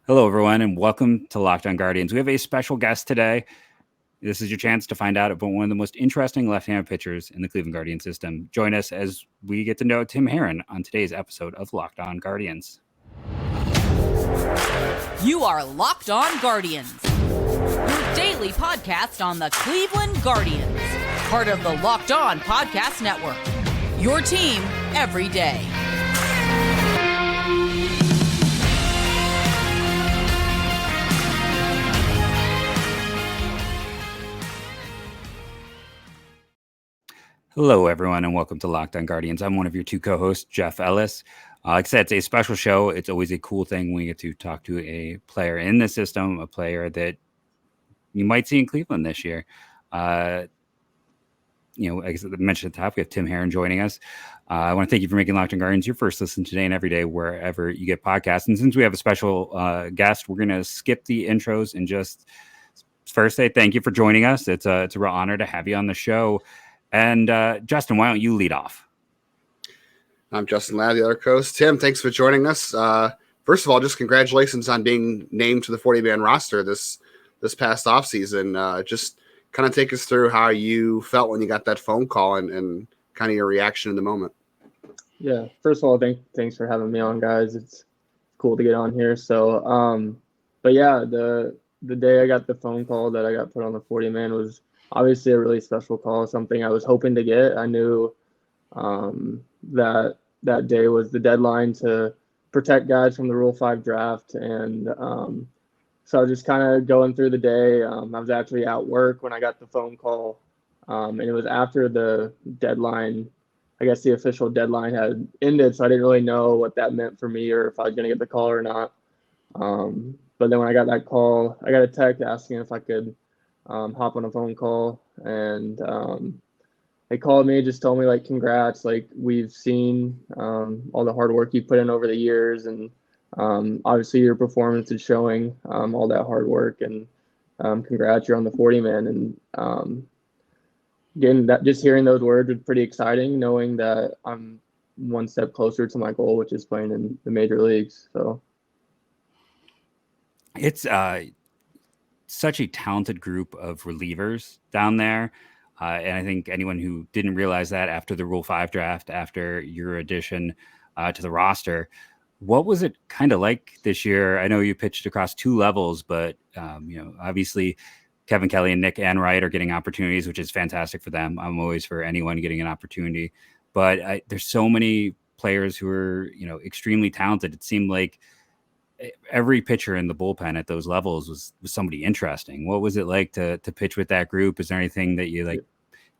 Hello, everyone, and welcome to Locked On Guardians. We have a special guest today. This is your chance to find out about one of the most interesting left-handed pitchers in the Cleveland Guardian system. Join us as we get to know Tim Herrin on today's episode of Locked On Guardians. You are Locked On Guardians, your daily podcast on the Cleveland Guardians, part of the Locked On Podcast Network, your team every day. Hello, everyone, and welcome to Locked On Guardians. I'm one of your two co-hosts, Jeff Ellis. Like I said, it's a special show. It's always a cool thing when we get to talk to a player in the system, a player that you might see in Cleveland this year. Like I mentioned at the top, we have Tim Herrin joining us. I want to thank you for making Locked On Guardians your first listen today and every day, wherever you get podcasts. And since we have a special guest, we're going to skip the intros and just first say thank you for joining us. It's a real honor to have you on the show. And Justin, why don't you lead off? I'm Justin Ladd, the other co-host. Tim, thanks for joining us. First of all, just congratulations on being named to the 40-man roster this past offseason. Just kind of take us through how you felt when you got that phone call and kind of your reaction in the moment. Yeah, first of all, thanks for having me on, guys. It's cool to get on here. So, but yeah, the day I got the phone call that I got put on the 40-man was obviously a really special call, something I was hoping to get. I knew that day was the deadline to protect guys from the Rule 5 draft. And so I was just kind of going through the day. I was actually at work when I got the phone call. And it was after the deadline. I guess the official deadline had ended, so I didn't really know what that meant for me or if I was going to get the call or not. But then when I got that call, I got a text asking if I could hop on a phone call, and they called me, just told me like, congrats, like we've seen all the hard work you put in over the years, and obviously your performance is showing all that hard work, and congrats, you're on the 40-man. And again, that just hearing those words was pretty exciting, knowing that I'm one step closer to my goal, which is playing in the major leagues. So it's such a talented group of relievers down there. And I think anyone who didn't realize that after the Rule 5 draft, after your addition to the roster, what was it kind of like this year? I know you pitched across two levels, but obviously Kevin Kelly and Nick Enright are getting opportunities, which is fantastic for them. I'm always for anyone getting an opportunity, but there's so many players who are, extremely talented. It seemed like every pitcher in the bullpen at those levels was somebody interesting. What was it like to pitch with that group? Is there anything that you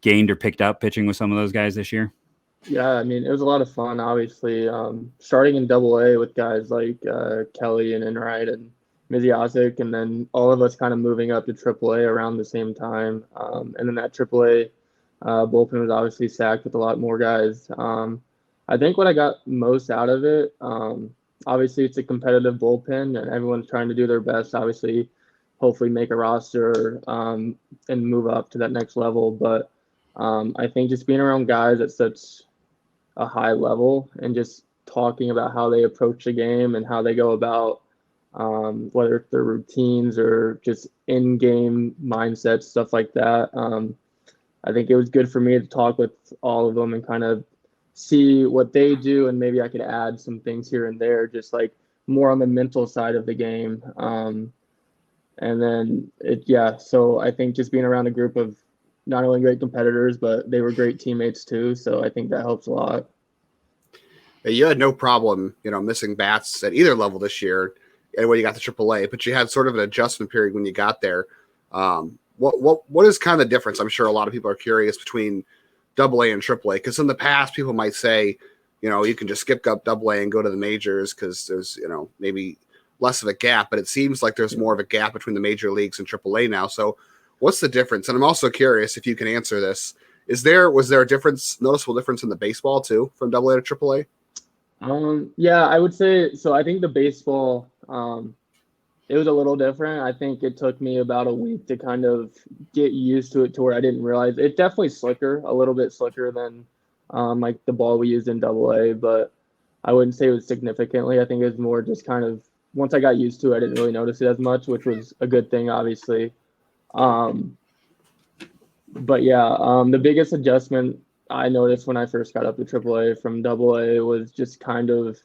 gained or picked up pitching with some of those guys this year? Yeah, I mean, it was a lot of fun, obviously. Starting in Double-A with guys like Kelly and Enright and Miziasic, and then all of us kind of moving up to Triple-A around the same time. And then that Triple-A bullpen was obviously stacked with a lot more guys. I think what I got most out of it, obviously it's a competitive bullpen and everyone's trying to do their best, obviously, hopefully make a roster and move up to that next level. But I think just being around guys at such a high level and just talking about how they approach the game and how they go about whether it's their routines or just in-game mindsets, stuff like that. I think it was good for me to talk with all of them and kind of see what they do, and maybe I could add some things here and there, just like more on the mental side of the game. And then so I think just being around a group of not only great competitors, but they were great teammates too. So I think that helps a lot. You had no problem, missing bats at either level this year, and when you got to AAA, but you had sort of an adjustment period when you got there. What is kind of the difference? I'm sure a lot of people are curious between Double-A and Triple-A, because in the past people might say, you can just skip up Double-A and go to the majors because there's, maybe less of a gap, but it seems like there's more of a gap between the major leagues and Triple-A now. So what's the difference? And I'm also curious if you can answer this. Was there a noticeable difference in the baseball too, from Double-A to Triple-A? Yeah, I would say so. I think the baseball, it was a little different. I think it took me about a week to kind of get used to it, to where I didn't realize it definitely a little bit slicker than like the ball we used in Double-A, but I wouldn't say it was significantly. I think it was more just kind of once I got used to it, I didn't really notice it as much, which was a good thing, obviously. But yeah, the biggest adjustment I noticed when I first got up to AAA from AA was just kind of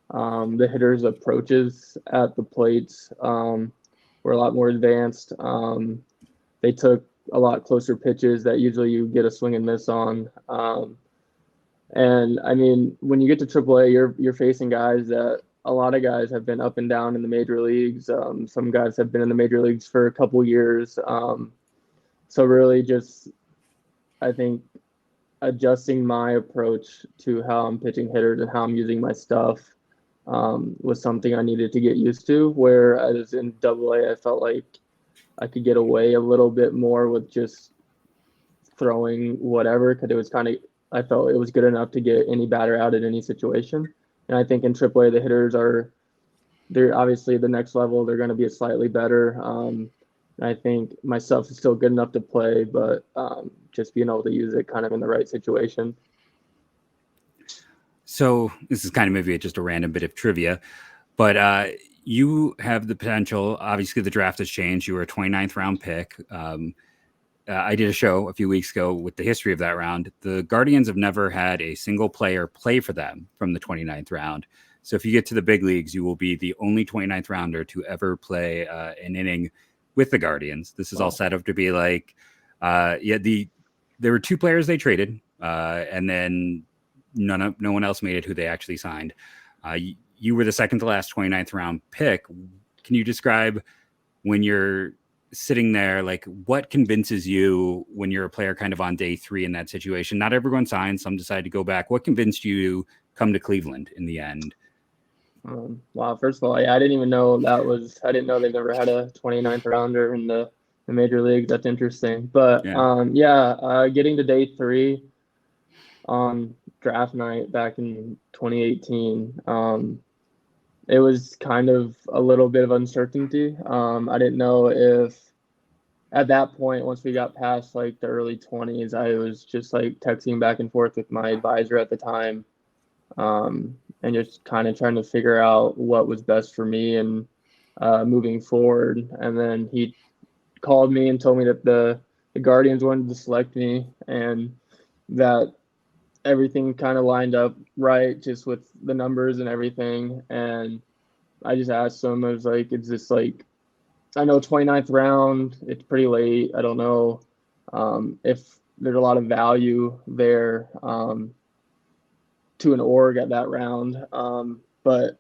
the hitters' approaches at the plates were a lot more advanced. They took a lot closer pitches that usually you get a swing and miss on. And I mean, when you get to AAA, you're facing guys that a lot of guys have been up and down in the major leagues. Some guys have been in the major leagues for a couple years. So really just, I think, adjusting my approach to how I'm pitching hitters and how I'm using my stuff was something I needed to get used to. Whereas in AA, I felt like I could get away a little bit more with just throwing whatever, because it was kind of, I felt it was good enough to get any batter out at any situation. And I think in AAA, the hitters they're obviously the next level. They're going to be slightly better. I think my stuff is still good enough to play, but just being able to use it kind of in the right situation. So this is kind of maybe just a random bit of trivia, but you have the potential. Obviously, the draft has changed. You were a 29th round pick. I did a show a few weeks ago with the history of that round. The Guardians have never had a single player play for them from the 29th round. So if you get to the big leagues, you will be the only 29th rounder to ever play an inning with the Guardians. This is all set up to be like, there were two players they traded, and then no one else made it who they actually signed. You were the second to last 29th round pick. Can you describe when you're sitting there, like what convinces you when you're a player kind of on day 3 in that situation? Not everyone signed, some decide to go back. What convinced you to come to Cleveland in the end? Wow, first of all, I didn't even know I didn't know they've ever had a 29th rounder in the major league. That's interesting. But getting to day 3 on draft night back in 2018, it was kind of a little bit of uncertainty. I didn't know if at that point, once we got past like the early 20s, I was just like texting back and forth with my advisor at the time, and just kind of trying to figure out what was best for me and moving forward. And then he called me and told me that the Guardians wanted to select me and that everything kind of lined up right, just with the numbers and everything. And I just asked him, I was like, is this like, I know 29th round, it's pretty late. I don't know if there's a lot of value there to an org at that round. But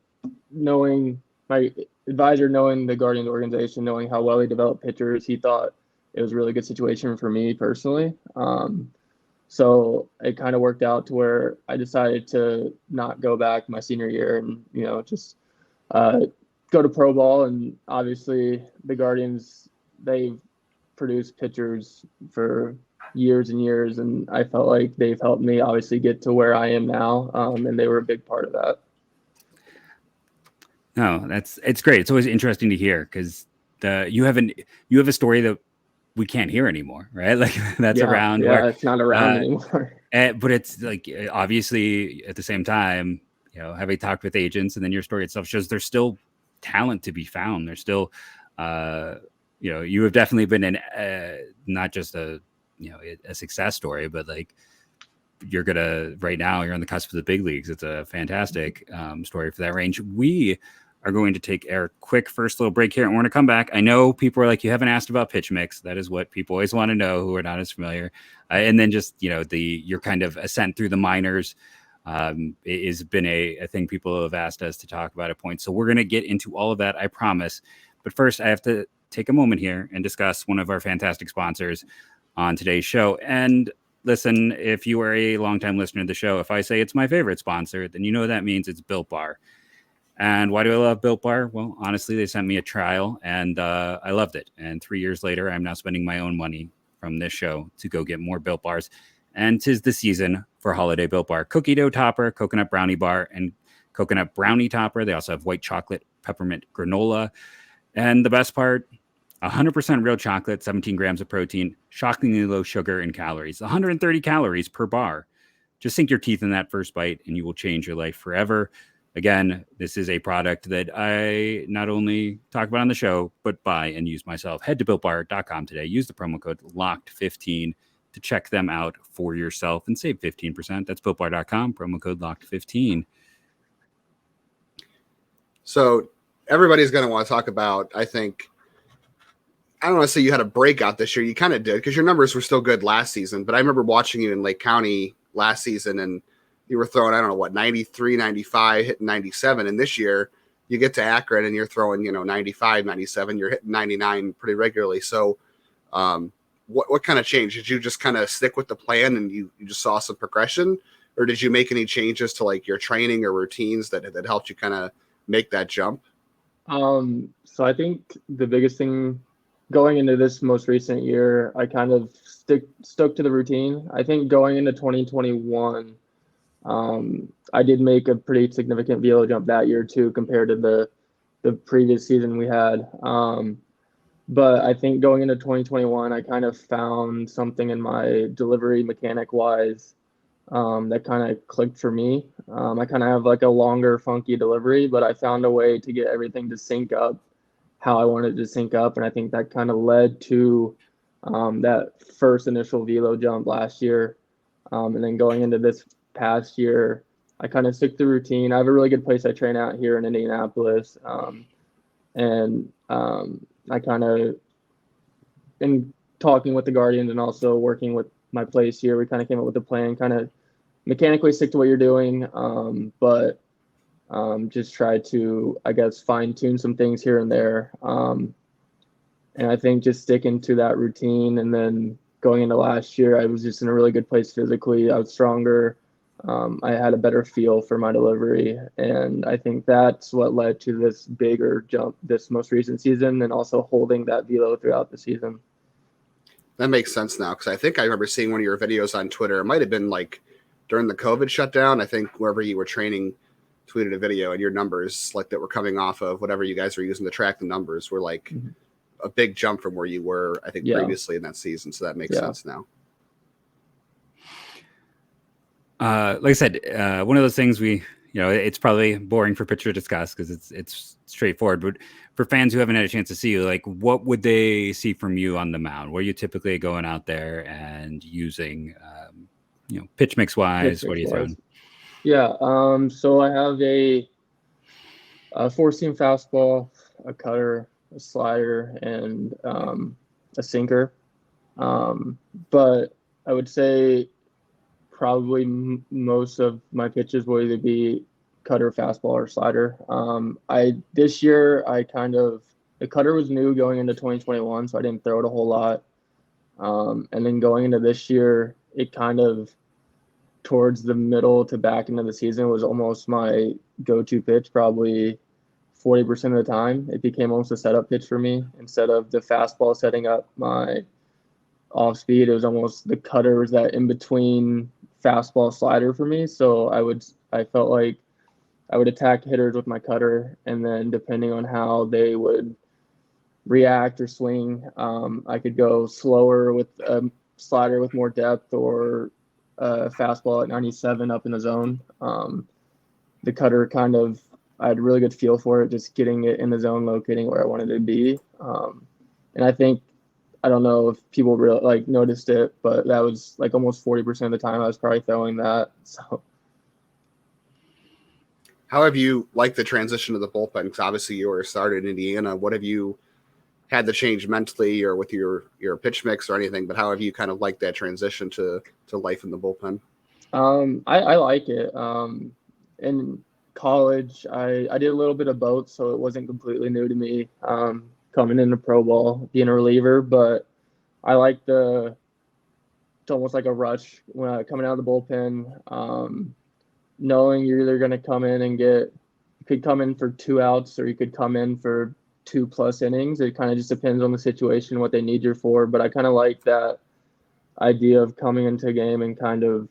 knowing my advisor, knowing the Guardians organization, knowing how well they develop pitchers, he thought it was a really good situation for me personally. So it kind of worked out to where I decided to not go back my senior year and, just go to pro ball. And obviously the Guardians, they've produced pitchers for years and years. And I felt like they've helped me obviously get to where I am now. And they were a big part of that. No, it's great. It's always interesting to hear because you have a story that we can't hear anymore, right? Like that's around. Yeah, it's not around anymore. But it's like, obviously at the same time, having talked with agents, and then your story itself shows there's still talent to be found. There's still, you have definitely been not just a success story, but like right now you're on the cusp of the big leagues. It's a fantastic story for that range. We are going to take our quick first little break here, and we're going to come back. I know people are like, you haven't asked about pitch mix. That is what people always want to know who are not as familiar. And then just, your kind of ascent through the minors has been a thing people have asked us to talk about at points. So we're going to get into all of that, I promise. But first, I have to take a moment here and discuss one of our fantastic sponsors on today's show. And listen, if you are a longtime listener to the show, if I say it's my favorite sponsor, then that means it's Built Bar. And why do I love Built Bar? Well, honestly, they sent me a trial and I loved it. And 3 years later, I'm now spending my own money from this show to go get more Built Bars. And 'tis the season for holiday Built Bar. Cookie dough topper, coconut brownie bar, and coconut brownie topper. They also have white chocolate, peppermint granola. And the best part, 100% real chocolate, 17 grams of protein, shockingly low sugar and calories, 130 calories per bar. Just sink your teeth in that first bite and you will change your life forever. Again, this is a product that I not only talk about on the show, but buy and use myself. Head to BuiltBar.com today. Use the promo code LOCKED15 to check them out for yourself and save 15%. That's BuiltBar.com, promo code LOCKED15. So everybody's going to want to talk about, I don't want to say you had a breakout this year. You kind of did because your numbers were still good last season. But I remember watching you in Lake County last season, and you were throwing, 93, 95, hitting 97. And this year you get to Akron and you're throwing, 95, 97. You're hitting 99 pretty regularly. So what kind of changed? Did you just kind of stick with the plan and you just saw some progression? Or did you make any changes to like your training or routines that helped you kind of make that jump? So I think the biggest thing going into this most recent year, I kind of stuck to the routine. I think going into 2021, I did make a pretty significant velo jump that year too, compared to the previous season we had. But I think going into 2021, I kind of found something in my delivery mechanic wise that kind of clicked for me. I kind of have like a longer, funky delivery, but I found a way to get everything to sync up how I wanted to sync up. And I think that kind of led to that first initial velo jump last year. And then going into this past year, I kind of stick to the routine. I have a really good place I train out here in Indianapolis. I kind of, in talking with the Guardians and also working with my place here, we kind of came up with a plan, kind of mechanically stick to what you're doing, but just try to, I guess, fine tune some things here and there. And I think just sticking to that routine, and then going into last year, I was just in a really good place physically. I was stronger. I had a better feel for my delivery, and I think that's what led to this bigger jump this most recent season, and also holding that velo throughout the season. That makes sense now, because I think I remember seeing one of your videos on Twitter. It might have been like during the COVID shutdown. I think wherever you were training tweeted a video, and your numbers like that were coming off of whatever you guys were using to track the numbers were like a big jump from where you were, I think, previously in that season. So that makes sense now. Like I said, one of those things it's probably boring for pitcher to discuss because it's straightforward, but for fans who haven't had a chance to see you, like, what would they see from you on the mound? What are you typically going out there and using, pitch mix wise? What are you throwing? Yeah. So I have a 4-seam fastball, a cutter, a slider, and a sinker. But I would say probably most of my pitches will either be cutter, fastball, or slider. This year the cutter was new going into 2021, so I didn't throw it a whole lot. And then going into this year, it kind of towards the middle to back into the season was almost my go-to pitch, probably 40% of the time. It became almost a setup pitch for me. Instead of the fastball setting up my off speed, it was almost the cutter was that in between fastball slider for me. So I felt like I would attack hitters with my cutter, and then depending on how they would react or swing, I could go slower with a slider with more depth, or a fastball at 97 up in the zone. The cutter I had a really good feel for it, just getting it in the zone, locating where I wanted it to be. And I think, I don't know if people really noticed it, but that was like almost 40% of the time I was probably throwing that. So, how have you liked the transition to the bullpen? Because obviously you were started in Indiana. What have you had to change mentally or with your pitch mix or anything? But how have you kind of liked that transition to life in the bullpen? I like it. In college, I did a little bit of both, so it wasn't completely new to me. Coming into pro ball, being a reliever, but I like it's almost like a rush when coming out of the bullpen, knowing you're either going to come in and you could come in for 2 outs, or you could come in for 2+ innings. It kind of just depends on the situation, what they need you for. But I kind of like that idea of coming into a game and kind of,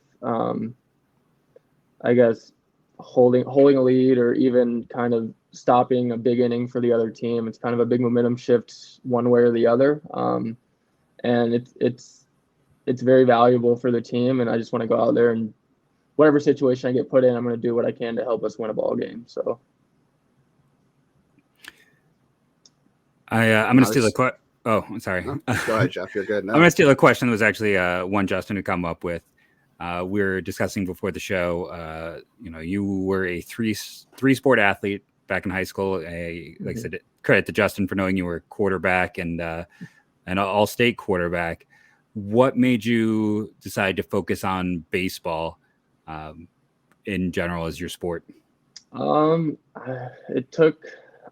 I guess, holding a lead, or even kind of stopping a big inning for the other team. It's kind of a big momentum shift one way or the other. And it's very valuable for the team. And I just want to go out there and whatever situation I get put in, I'm going to do what I can to help us win a ball game. So I'm going to steal a question. Oh, I'm sorry. No, go ahead, Jeff. You're good. No. I'm going to steal a question that was actually one Justin had come up with. We were discussing before the show. You were a three sport athlete back in high school. Like I said, credit to Justin for knowing you were a quarterback and an all-state quarterback. What made you decide to focus on baseball in general as your sport?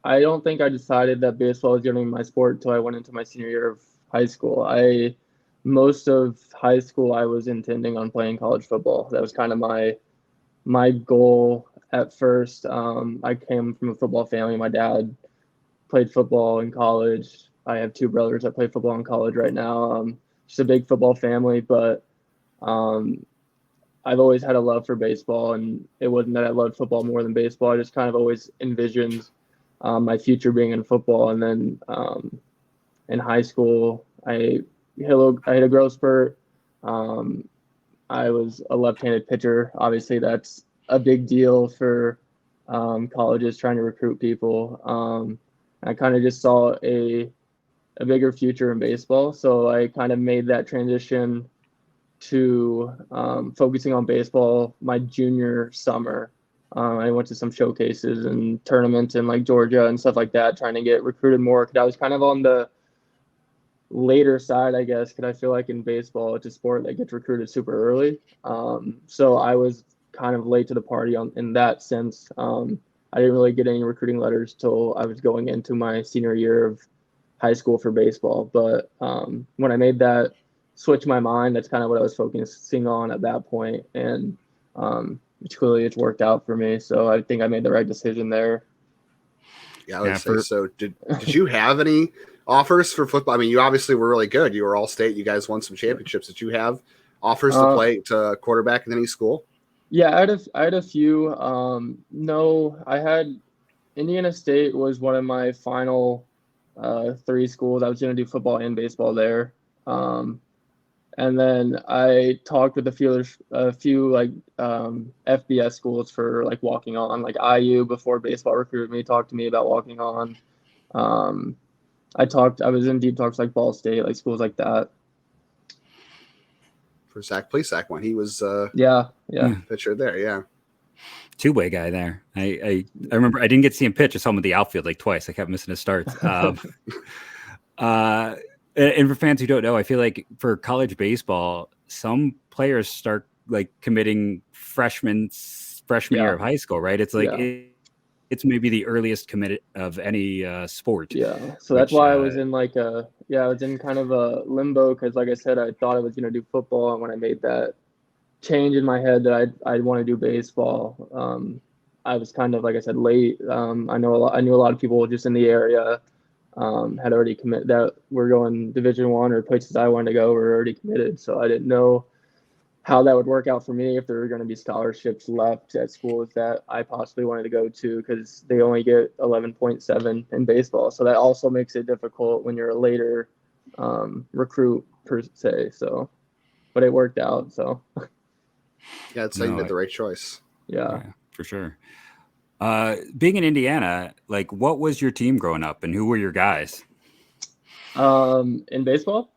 I don't think I decided that baseball was going to be my sport until I went into my senior year of high school. Most of high school, I was intending on playing college football. That was kind of my goal at first. I came from a football family. My dad played football in college. I have two brothers that play football in college right now. Just a big football family, but I've always had a love for baseball, and it wasn't that I loved football more than baseball. I just kind of always envisioned my future being in football. And then in high school, I hit a growth spurt. I was a left-handed pitcher. Obviously, that's a big deal for colleges trying to recruit people. I kind of just saw a bigger future in baseball. So I kind of made that transition to focusing on baseball my junior summer. I went to some showcases and tournaments in like Georgia and stuff like that, trying to get recruited more. Because I was kind of on the later side, I guess, because I feel like in baseball, it's a sport that gets recruited super early. So I was kind of late to the party in that sense. I didn't really get any recruiting letters till I was going into my senior year of high school for baseball. But when I made that switch my mind, that's kind of what I was focusing on at that point. And clearly it's worked out for me. So I think I made the right decision there. Yeah, I would say so. Did you have any offers for football? I mean, you obviously were really good. You were all state. You guys won some championships. Did you have offers to play to quarterback in any school? Yeah, I had a few. No, I had Indiana State was one of my final three schools. I was going to do football and baseball there. And then I talked with a few like FBS schools for like walking on, like IU before baseball recruited me, talked to me about walking on. I was in deep talks like Ball State, like schools like that. For Zach Plesac when he was yeah pitcher there, yeah. Two-way guy there. I remember I didn't get to see him pitch. I saw him at the outfield like twice. I kept missing his starts. And for fans who don't know, I feel like for college baseball, some players start like committing freshman year of high school, right? It's like it's maybe the earliest commit of any sport. Yeah, so that's why I was in I was in kind of a limbo because, like I said, I thought I was going to do football, and when I made that change in my head that I'd want to do baseball, I was kind of, like I said, late. I knew a lot of people just in the area. Had already committed that we're going Division I or places I wanted to go were already committed. So I didn't know how that would work out for me, if there were going to be scholarships left at schools that I possibly wanted to go to, because they only get 11.7 in baseball. So that also makes it difficult when you're a later recruit per se. So, but it worked out. So yeah, it's like you made the right choice. Yeah, for sure. Being in Indiana, like, what was your team growing up, and who were your guys? In baseball?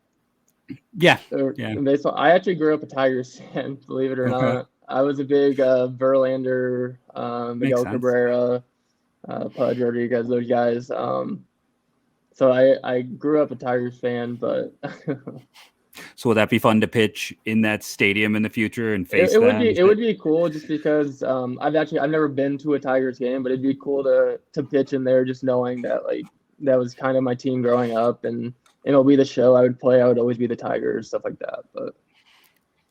Yeah. In baseball, I actually grew up a Tigers fan, believe it or not. I was a big Verlander, Miguel Cabrera, Pudge Rodriguez, those guys. So I grew up a Tigers fan, but so will that be fun to pitch in that stadium in the future and face them? It would be cool, just because I've never been to a Tigers game, but it'd be cool to pitch in there, just knowing that like that was kind of my team growing up, and MLB The Show I would play. I would always be the Tigers, stuff like that. But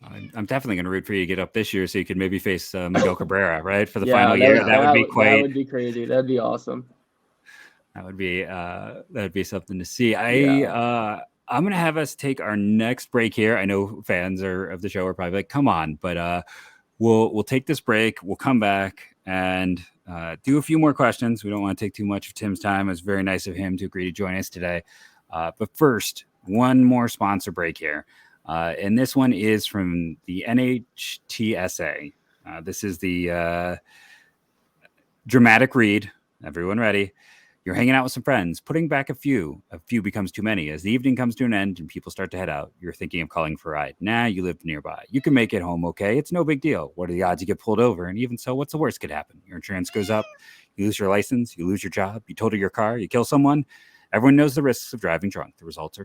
I'm definitely going to root for you to get up this year so you can maybe face Miguel Cabrera, right, for the final year. That would be crazy. That'd be awesome. That would be something to see. I'm going to have us take our next break here. I know fans of the show are probably like, come on, but we'll take this break. We'll come back and do a few more questions. We don't want to take too much of Tim's time. It was very nice of him to agree to join us today. But first, one more sponsor break here. And this one is from the NHTSA. This is the dramatic read. Everyone ready? You're hanging out with some friends, putting back a few. A few becomes too many. As the evening comes to an end and people start to head out, you're thinking of calling for a ride. Nah, you live nearby. You can make it home okay. It's no big deal. What are the odds you get pulled over? And even so, what's the worst could happen? Your insurance goes up. You lose your license. You lose your job. You total your car. You kill someone. Everyone knows the risks of driving drunk. The results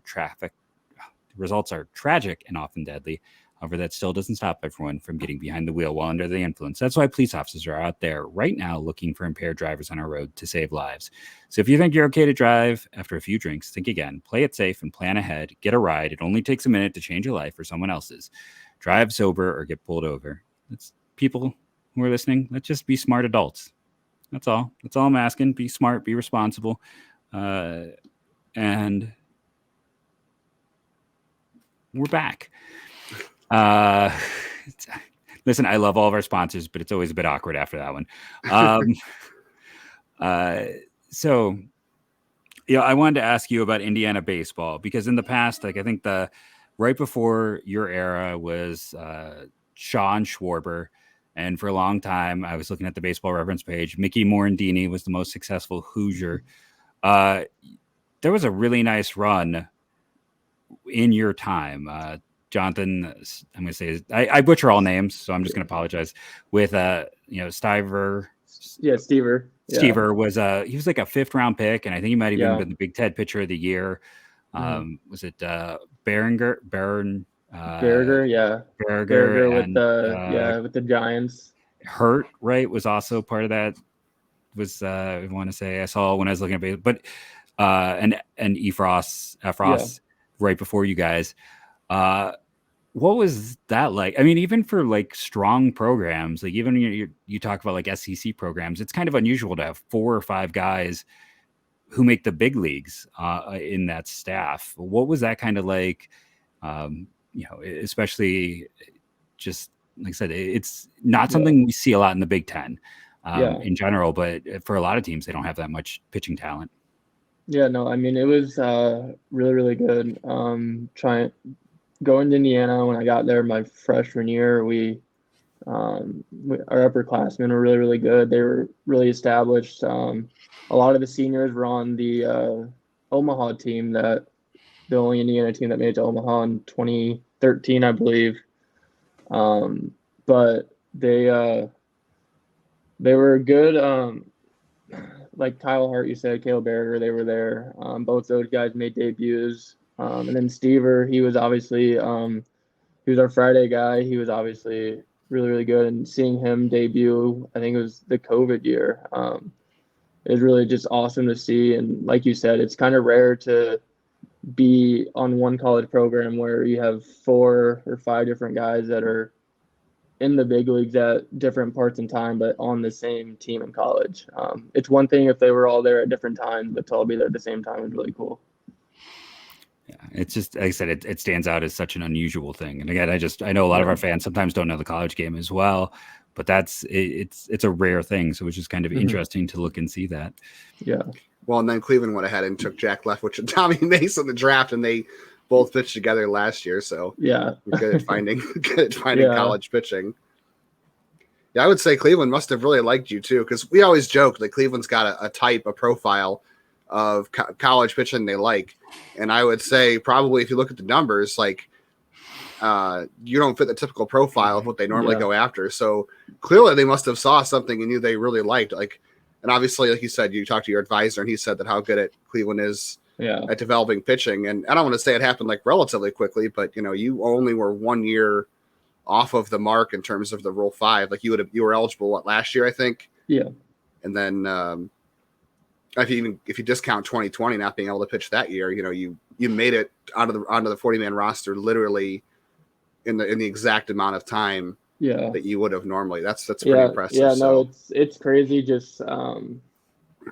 are tragic and often deadly. However, that still doesn't stop everyone from getting behind the wheel while under the influence. That's why police officers are out there right now looking for impaired drivers on our road to save lives. So if you think you're okay to drive after a few drinks, think again. Play it safe and plan ahead. Get a ride. It only takes a minute to change your life or someone else's. Drive sober or get pulled over. It's people who are listening. Let's just be smart adults. That's all. That's all I'm asking. Be smart. Be responsible. And we're back. Listen, I love all of our sponsors, but it's always a bit awkward after that one. So, I wanted to ask you about Indiana baseball, because in the past, like, I think right before your era was Sean Schwarber. And for a long time, I was looking at the baseball reference page. Mickey Morandini was the most successful Hoosier. There was a really nice run in your time. Jonathan, I'm going to say, I butcher all names, so I'm just going to apologize. With, Stiver. Yeah, Stever. Stever was he was like a 5th round pick, and I think he might have even been the Big Ted pitcher of the year. Was it Berringer, yeah. Berger with the Giants. Hurt, right, was also part of that. Was I want to say I saw when I was looking at baseball, but and Efros right before you guys. What was that like? I mean, even for like strong programs, like even you talk about like SEC programs, it's kind of unusual to have 4 or 5 guys who make the big leagues in that staff. What was that kind of like? Especially just like I said, it's not something we see a lot in the Big Ten in general, but for a lot of teams, they don't have that much pitching talent. Yeah, no, I mean, it was really, really good. Going to Indiana when I got there my freshman year, our upperclassmen were really, really good. They were really established. A lot of the seniors were on the Omaha team, the only Indiana team that made it to Omaha in 2013, I believe. But they were good. Like Kyle Hart, you said, Caleb Berger, they were there. Both those guys made debuts. And then Stever, he was obviously he was our Friday guy. He was obviously really, really good. And seeing him debut, I think it was the COVID year, it was really just awesome to see. And like you said, it's kind of rare to be on one college program where you have 4 or 5 different guys that are in the big leagues at different parts in time, but on the same team in college. It's one thing if they were all there at different times, but to all be there at the same time is really cool. Yeah, it's just, like I said, it stands out as such an unusual thing. And again, I know a lot of our fans sometimes don't know the college game as well, but it's a rare thing. So it's just kind of interesting to look and see that. Yeah. Well, and then Cleveland went ahead and took Jack Leftwich and Tommy Mace in the draft, and they both pitched together last year. So we're good at finding college pitching. Yeah, I would say Cleveland must have really liked you too, because we always joke that Cleveland's got a profile of college pitching they like. And I would say probably if you look at the numbers, like you don't fit the typical profile of what they normally go after. So clearly they must have saw something in you they really liked. Like, and obviously, like you said, you talked to your advisor and he said that how good at Cleveland is at developing pitching. And I don't want to say it happened like relatively quickly, but you only were 1 year off of the mark in terms of the Rule 5. Like you were eligible last year, I think. Yeah. And then if you discount 2020 not being able to pitch that year, you made it onto the 40-man roster literally in the exact amount of time that you would have normally. That's pretty impressive. Yeah, no, it's crazy just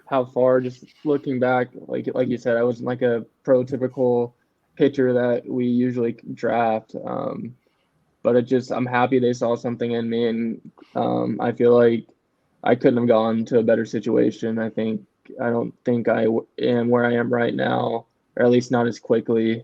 how far, just looking back, like you said, I wasn't like a prototypical pitcher that we usually draft. But I'm happy they saw something in me, and I feel like I couldn't have gone to a better situation. I don't think I am where I am right now, or at least not as quickly.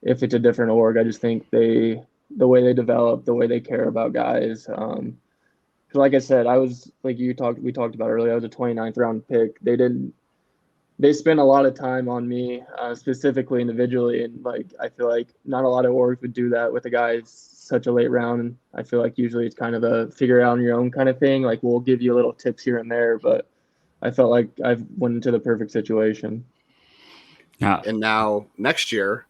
If it's a different org, I just think they the way they develop, the way they care about guys. 'Cause like I said, I was like we talked about earlier. I was a 29th round pick. They spent a lot of time on me, specifically individually, and like I feel like not a lot of orgs would do that with a guy such a late round. And I feel like usually it's kind of a figure it out on your own kind of thing. Like we'll give you little tips here and there, but I felt like I went into the perfect situation. Yeah. And now next year,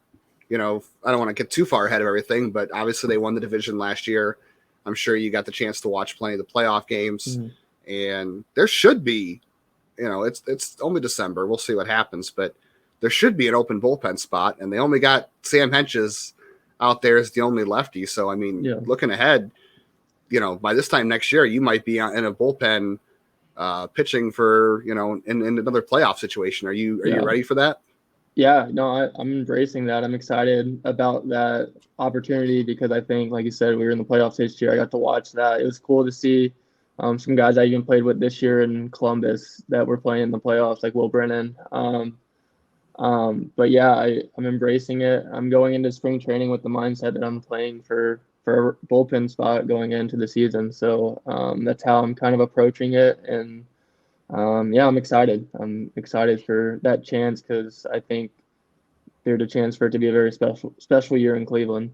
I don't want to get too far ahead of everything, but obviously they won the division last year. I'm sure you got the chance to watch plenty of the playoff games, and there should be, it's only December. We'll see what happens, but there should be an open bullpen spot, and they only got Sam Henches out there as the only lefty. So, I mean, looking ahead, by this time next year, you might be in a bullpen pitching for, in another playoff situation. Are you ready for that? Yeah, no, I'm embracing that. I'm excited about that opportunity because I think, like you said, we were in the playoffs this year. I got to watch that. It was cool to see some guys I even played with this year in Columbus that were playing in the playoffs, like Will Brennan. But yeah, I'm embracing it. I'm going into spring training with the mindset that I'm playing for a bullpen spot going into the season. So that's how I'm kind of approaching it. And yeah, I'm excited. I'm excited for that chance because I think there's a chance for it to be a very special year in Cleveland.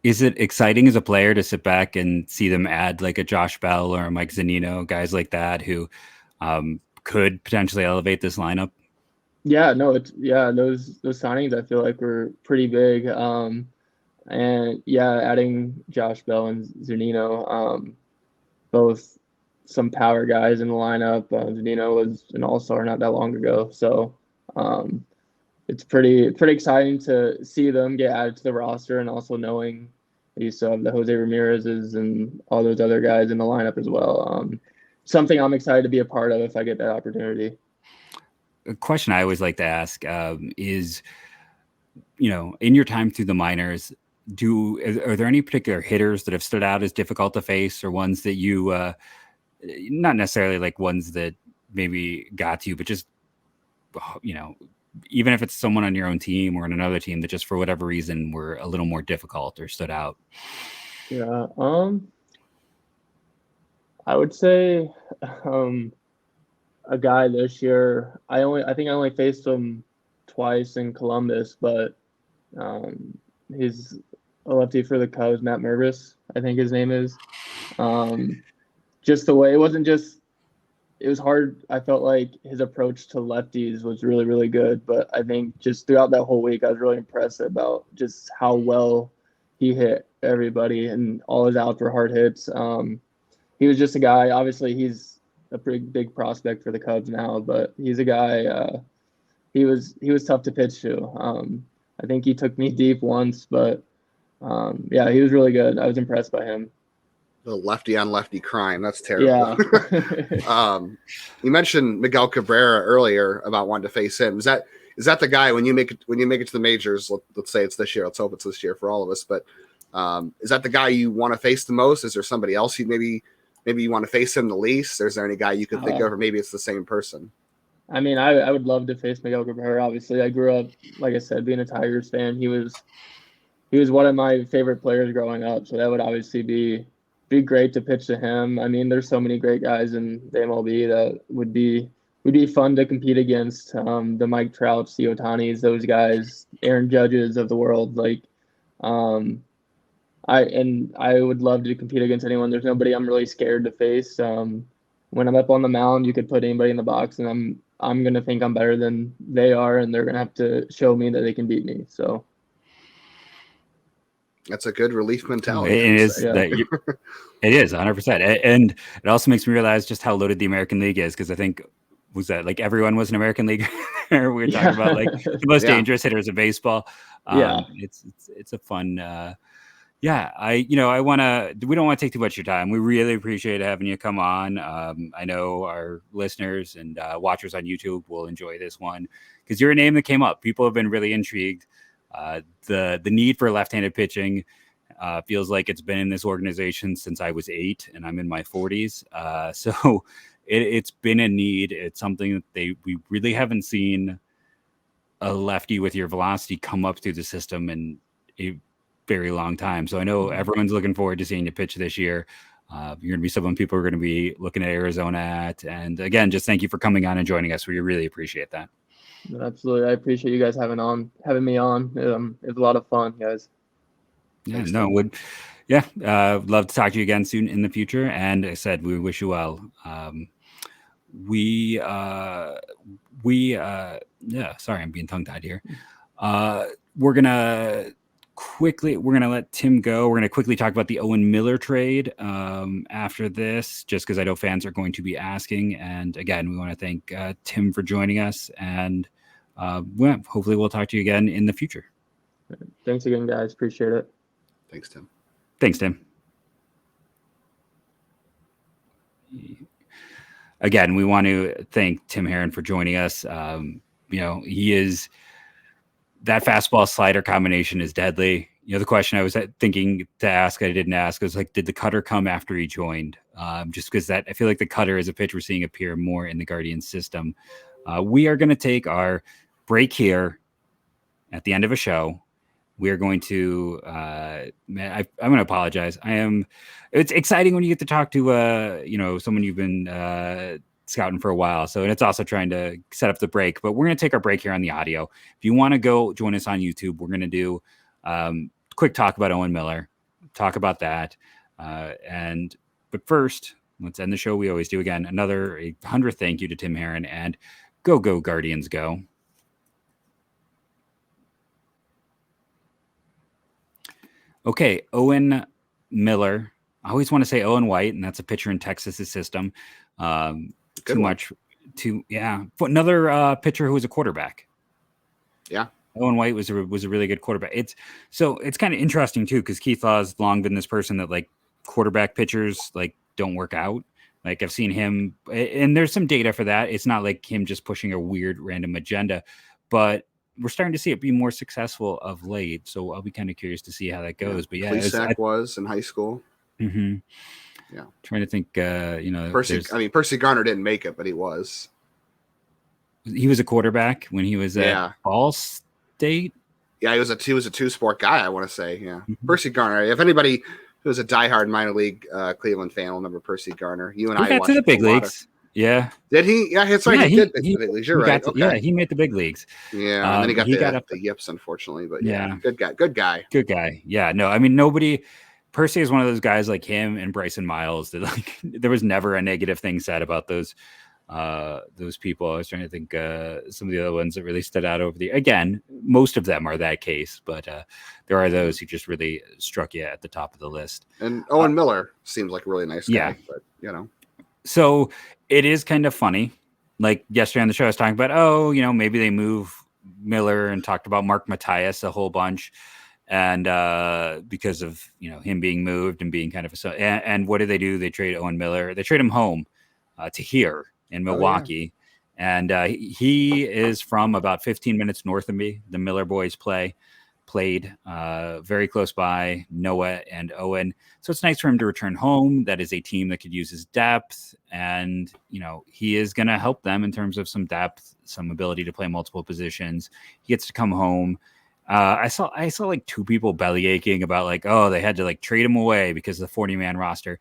Is it exciting as a player to sit back and see them add like a Josh Bell or a Mike Zunino, guys like that who could potentially elevate this lineup? Yeah, no, those signings I feel like were pretty big. And yeah, adding Josh Bell and Zunino, both some power guys in the lineup. Zunino was an all-star not that long ago, so it's pretty exciting to see them get added to the roster, and also knowing that you still have the Jose Ramirez's and all those other guys in the lineup as well. Something I'm excited to be a part of if I get that opportunity. A question I always like to ask is, in your time through the minors, are there any particular hitters that have stood out as difficult to face, or ones that you not necessarily like ones that maybe got to you, but just, even if it's someone on your own team or on another team that just for whatever reason were a little more difficult or stood out? Yeah. I would say a guy this year, I think I only faced him twice in Columbus, but he's a lefty for the Cubs, Matt Mervis, I think his name is. Just the way, it was hard. I felt like his approach to lefties was really, really good. But I think just throughout that whole week, I was really impressed about just how well he hit everybody and all his outs were hard hits. He was just a guy, obviously he's a pretty big prospect for the Cubs now, but he's a guy, he was tough to pitch to. I think he took me deep once, but yeah, he was really good. I was impressed by him. The lefty on lefty crime. That's terrible. Yeah. You mentioned Miguel Cabrera earlier about wanting to face him. Is that the guy when you make it to the majors? Let's say it's this year. Let's hope it's this year for all of us. But is that the guy you want to face the most? Is there somebody else you maybe you want to face him the least? Or is there any guy you could think of, or maybe it's the same person? I mean, I would love to face Miguel Cabrera. Obviously, I grew up, like I said, being a Tigers fan. He was one of my favorite players growing up. So that would obviously be great to pitch to him. I mean, there's so many great guys in the MLB that would be fun to compete against. The Mike Trouts, the Otanis, those guys, Aaron Judges of the world. Like, I would love to compete against anyone. There's nobody I'm really scared to face. When I'm up on the mound, you could put anybody in the box, and I'm gonna think I'm better than they are, and they're gonna have to show me that they can beat me. So. That's a good relief mentality. It is 100%. And it also makes me realize just how loaded the American League is. Cause I think like everyone was an American League. We were talking about like the most dangerous hitters in baseball. It's a fun, we don't want to take too much of your time. We really appreciate having you come on. I know our listeners and watchers on YouTube will enjoy this one because you're a name that came up. People have been really intrigued. The need for left-handed pitching feels like it's been in this organization since I was 8 and I'm in my 40s. So it's been a need. It's something that we really haven't seen a lefty with your velocity come up through the system and very long time. So I know everyone's looking forward to seeing you pitch this year. You're going to be someone people are going to be looking at Arizona at. And again, just thank you for coming on and joining us. We really appreciate that. Absolutely. I appreciate you guys having me on. It was a lot of fun, guys. Yeah, love to talk to you again soon in the future. And I said, we wish you well. Sorry, I'm being tongue tied here. We're going to let Tim go. We're going to quickly talk about the Owen Miller trade after this, just because I know fans are going to be asking. And again, we want to thank Tim for joining us. And hopefully we'll talk to you again in the future. Thanks again, guys. Appreciate it. Thanks, Tim. Thanks, Tim. Again, we want to thank Tim Herrin for joining us. He is that fastball slider combination is deadly. The question I was thinking to ask, I didn't ask, was like, did the cutter come after he joined? Just because I feel like the cutter is a pitch we're seeing appear more in the Guardians system. We are going to take our break here at the end of a show. We are going to, I'm going to apologize. It's exciting when you get to talk to, someone you've been scouting for a while. So, and it's also trying to set up the break, but we're going to take our break here on the audio. If you want to go join us on YouTube, we're going to do quick talk about Owen Miller, talk about that. But first, let's end the show. We always do. Again, another 100th thank you to Tim Herrin, and go Guardians, go. Okay, Owen Miller. I always want to say Owen White, and that's a pitcher in Texas's system. But another pitcher who was a quarterback. Yeah, Owen White was a really good quarterback. It's kind of interesting too, because Keith Law's long been this person that like quarterback pitchers like don't work out. Like I've seen him, and there's some data for that. It's not like him just pushing a weird random agenda, but we're starting to see it be more successful of late. So I'll be kind of curious to see how that goes. But yeah, Plesac was in high school. Mm-hmm. Yeah, trying to think. Percy Garner didn't make it, but he was. He was a quarterback when he was at Ball State. Yeah, he was a two-sport guy, I want to say. Yeah, mm-hmm. Percy Garner. If anybody who's a diehard minor league Cleveland fan will remember Percy Garner. You and I got to the big leagues. Yeah. Did he? Yeah, that's right. He did make the big leagues. You're right. Yeah, he made the big leagues. Yeah, and then he got up the yips, unfortunately. But yeah, good guy. Yeah, no, I mean nobody. Percy is one of those guys like him and Bryson Miles that like there was never a negative thing said about those people. I was trying to think some of the other ones that really stood out over the. Again, most of them are that case, but there are those who just really struck you at the top of the list. And Owen Miller seems like a really nice guy, but So it is kind of funny. Like yesterday on the show, I was talking about, maybe they move Miller and talked about Mark Matthias a whole bunch. And because of, him being moved and being kind of and what do? They trade Owen Miller. They trade him home to here in Milwaukee. Oh, yeah. And he is from about 15 minutes north of me. The Miller boys played very close by, Noah and Owen. So it's nice for him to return home. That is a team that could use his depth. And, he is going to help them in terms of some depth, some ability to play multiple positions. He gets to come home. I saw like two people belly aching about like, they had to like trade him away because of the 40-man roster.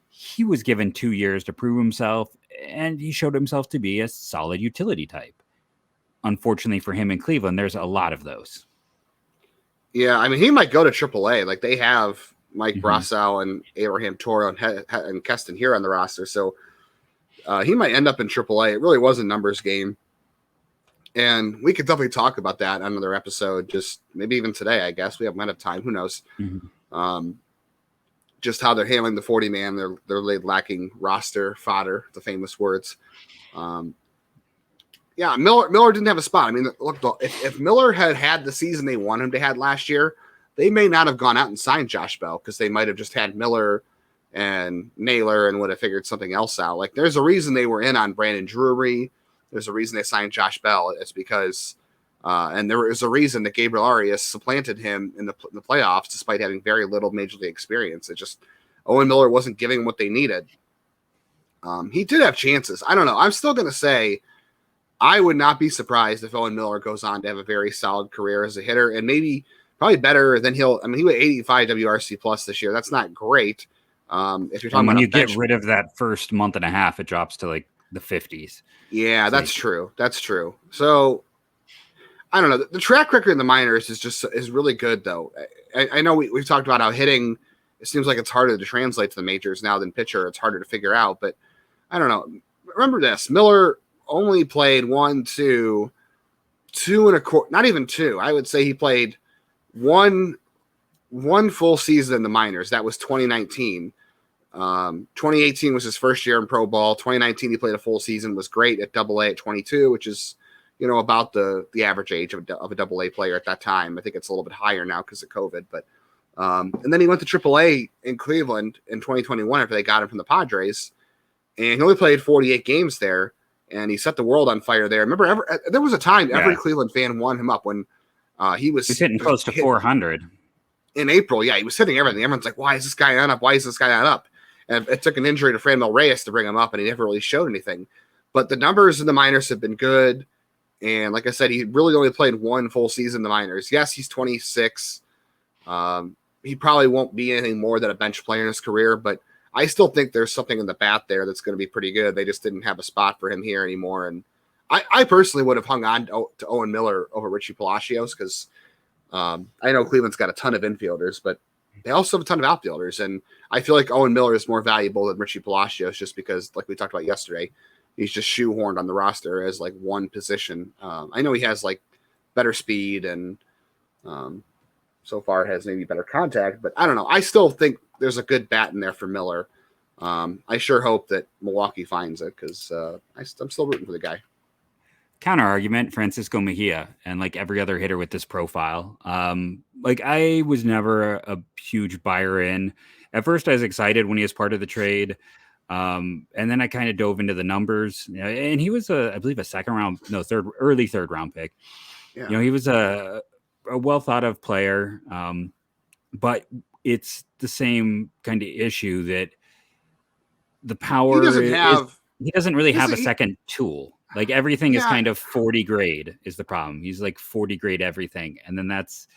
He was given 2 years to prove himself, and he showed himself to be a solid utility type. Unfortunately for him in Cleveland, there's a lot of those. Yeah, I mean, he might go to AAA. Like they have Mike Brassow and Abraham Toro and Keston here on the roster, so he might end up in AAA. It really was a numbers game. And we could definitely talk about that on another episode, just maybe even today, I guess. We might have time. Who knows? Mm-hmm. Just how they're handling the 40-man. They're lacking roster fodder, the famous words. Miller didn't have a spot. I mean, look, if Miller had the season they wanted him to have last year, they may not have gone out and signed Josh Bell because they might have just had Miller and Naylor and would have figured something else out. Like, there's a reason they were in on Brandon Drury. There's a reason they signed Josh Bell. It's because, and there is a reason that Gabriel Arias supplanted him in the playoffs, despite having very little major league experience. It just Owen Miller wasn't giving them what they needed. He did have chances. I don't know. I'm still going to say I would not be surprised if Owen Miller goes on to have a very solid career as a hitter, and probably better than he went 85 WRC plus this year. That's not great. If you're talking and when about you get rid of that first month and a half, it drops to like the 50s. Yeah, that's true. That's true. So I don't know. The track record in the minors is really good, though. I know we've talked about how hitting, it seems like it's harder to translate to the majors now than pitcher. It's harder to figure out. But I don't know. Remember this. Miller only played 2 and a quarter, not even 2. I would say he played one full season in the minors. That was 2019. 2018 was his first year in pro ball. 2019, he played a full season, was great at Double-A at 22, which is, about the average age of a Double-A player at that time. I think it's a little bit higher now because of COVID. But and then he went to Triple-A in Cleveland in 2021 after they got him from the Padres, and he only played 48 games there, and he set the world on fire there. Remember, there was a time every Cleveland fan won him up when he's hitting close to 400 in April. Yeah, he was hitting everything. Everyone's like, "Why is this guy on up? Why is this guy on up?" And it took an injury to Franmil Reyes to bring him up, and he never really showed anything. But the numbers in the minors have been good. And like I said, he really only played one full season in the minors. Yes, he's 26. He probably won't be anything more than a bench player in his career, but I still think there's something in the bat there that's going to be pretty good. They just didn't have a spot for him here anymore. And I personally would have hung on to Owen Miller over Richie Palacios because I know Cleveland's got a ton of infielders, but they also have a ton of outfielders. And I feel like Owen Miller is more valuable than Richie Palacios just because, like we talked about yesterday, he's just shoehorned on the roster as like one position. I know he has like better speed and so far has maybe better contact, but I don't know. I still think there's a good bat in there for Miller. I sure hope that Milwaukee finds it because I'm still rooting for the guy. Counter argument, Francisco Mejia, and like every other hitter with this profile. Like I was never a huge buyer in. At first, I was excited when he was part of the trade. And then I kind of dove into the numbers, and he was I believe early third round pick. Yeah. He was a well thought of player. But it's the same kind of issue that the power he doesn't really have a second tool. Like everything is kind of 40 grade is the problem. He's like 40 grade everything. And then that's,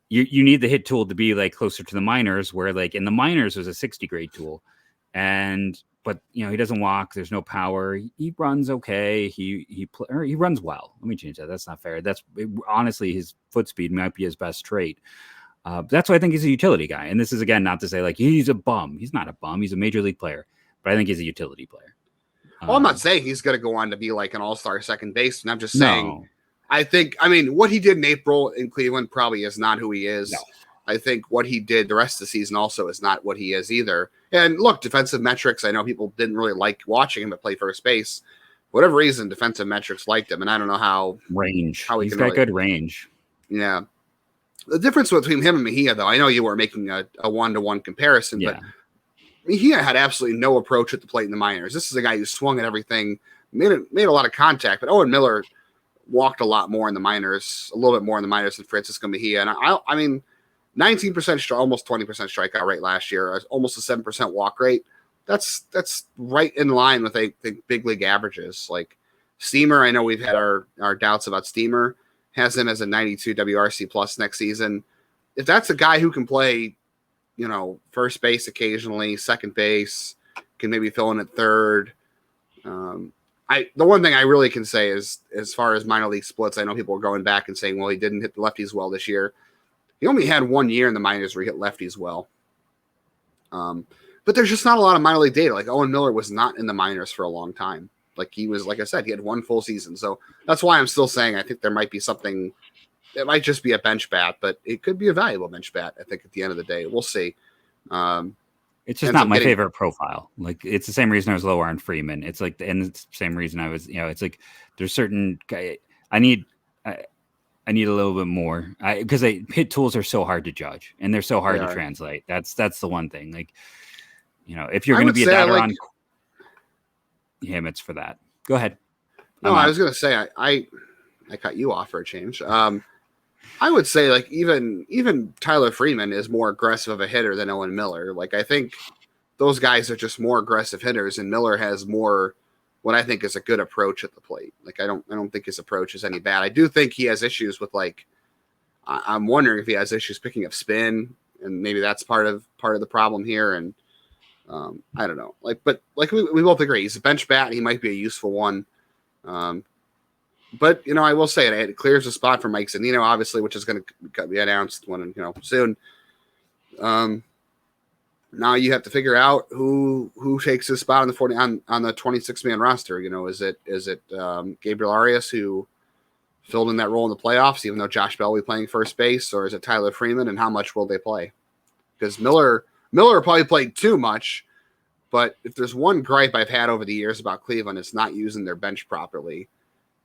you need the hit tool to be like closer to the minors where like in the minors was a 60 grade tool. But he doesn't walk. There's no power. He runs okay. He runs well. Let me change that. That's not fair. Honestly, his foot speed might be his best trait. That's why I think he's a utility guy. And this is again not to say like he's a bum. He's not a bum. He's a major league player. But I think he's a utility player. Well, I'm not saying he's going to go on to be like an all-star second baseman. I'm just saying. No. What he did in April in Cleveland probably is not who he is. No. I think what he did the rest of the season also is not what he is either. And look, defensive metrics, I know people didn't really like watching him play first base. For whatever reason, defensive metrics liked him, and I don't know how. Range. He's got good range. Yeah. The difference between him and Mejia, though, I know you were making a one-to-one comparison, but Mejia had absolutely no approach at the plate in the minors. This is a guy who swung at everything, made a lot of contact, but Owen Miller walked a lot more in the minors, a little bit more in the minors than Francisco Mejia. And I mean, 19%, almost 20% strikeout rate last year, almost a 7% walk rate. That's right in line with I think big league averages. Like Steamer, I know we've had our doubts about Steamer, has him as a 92 WRC plus next season. If that's a guy who can play, first base occasionally, second base, can maybe fill in at third. The one thing I really can say is as far as minor league splits, I know people are going back and saying, well, he didn't hit the lefties well this year. He only had 1 year in the minors where he hit lefties well. But there's just not a lot of minor league data. Like Owen Miller was not in the minors for a long time. Like he was, like I said, he had one full season. So that's why I'm still saying I think there might be something. It might just be a bench bat, but it could be a valuable bench bat. I think at the end of the day, we'll see. It's just not my favorite profile. Like it's the same reason I was lower on Freeman. It's like, and it's the same reason I was, it's like there's certain I need a little bit more because hit tools are so hard to judge and they're so hard to translate. That's the one thing. Like, if you're going to be a doubter on him, it's for that. Go ahead. No, I was going to say I cut you off for a change. I would say like even Tyler Freeman is more aggressive of a hitter than Owen Miller. Like I think those guys are just more aggressive hitters, and Miller has more what I think is a good approach at the plate. Like I don't think his approach is any bad. I do think he has issues with like I'm wondering if he has issues picking up spin, and maybe that's part of the problem here. And I don't know. But we both agree, he's a bench bat. He might be a useful one. But I will say it clears a spot for Mike Zunino, obviously, which is going to be announced soon. Now you have to figure out who takes his spot on the on the 26-man roster. Is it Gabriel Arias, who filled in that role in the playoffs, even though Josh Bell will be playing first base, or is it Tyler Freeman, and how much will they play? Because Miller probably played too much, but if there's one gripe I've had over the years about Cleveland, it's not using their bench properly.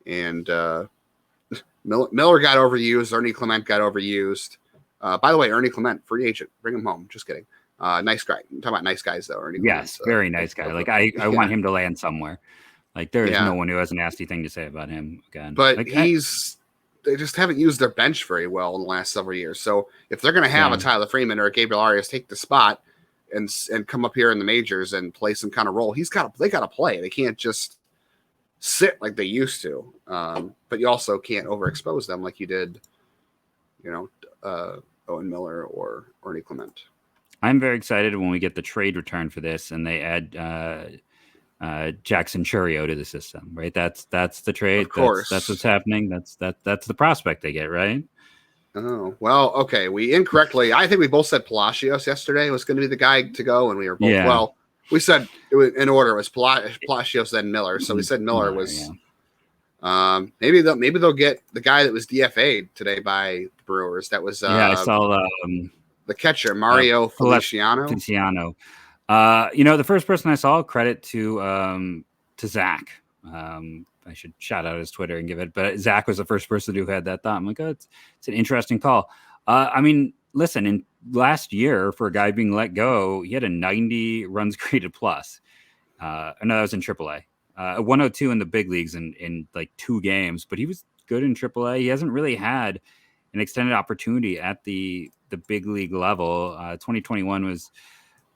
And Miller got overused. Ernie Clement got overused. By the way, Ernie Clement, free agent. Bring him home. Just kidding. Nice guy. I'm talking about nice guys, though. Ernie yes, very nice guy. Like, I want him to land somewhere. Like, there is no one who has a nasty thing to say about him again. But like, they just haven't used their bench very well in the last several years. So if they're going to have a Tyler Freeman or a Gabriel Arias take the spot and come up here in the majors and play some kind of role, they got to play. They can't just sit like they used to. But you also can't overexpose them like you did, Owen Miller or Ernie Clement. I'm very excited when we get the trade return for this and they add Jackson Chourio to the system, right? That's the trade. Of course. That's what's happening. That's the prospect they get, right? Oh, well, okay. I think we both said Palacios yesterday was going to be the guy to go, and we were both, we said it was in order. It was Palacios, then Miller. So we said Miller was, maybe they'll get the guy that was DFA'd today by the Brewers. That was, I saw the catcher, Mario Feliciano. The first person I saw, credit to Zach. I should shout out his Twitter and give it, but Zach was the first person who had that thought. I'm like, oh, it's an interesting call. Listen, in last year for a guy being let go, he had a 90 runs created plus. No, that was in AAA. 102 in the big leagues in like 2 games, but he was good in AAA. He hasn't really had an extended opportunity at the big league level. 2021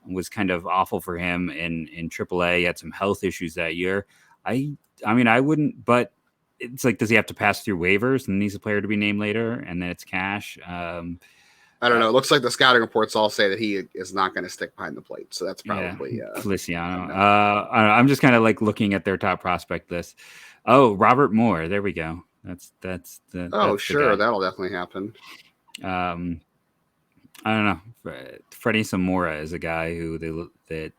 was kind of awful for him in AAA. He had some health issues that year. I wouldn't, but it's like, does he have to pass through waivers and needs a player to be named later and then it's cash? I don't know. It looks like the scouting reports all say that he is not going to stick behind the plate. So that's probably Feliciano. I'm just kind of like looking at their top prospect list. Oh, Robert Moore. There we go. That's sure. That'll definitely happen. I don't know. Freddie Zamora is a guy who that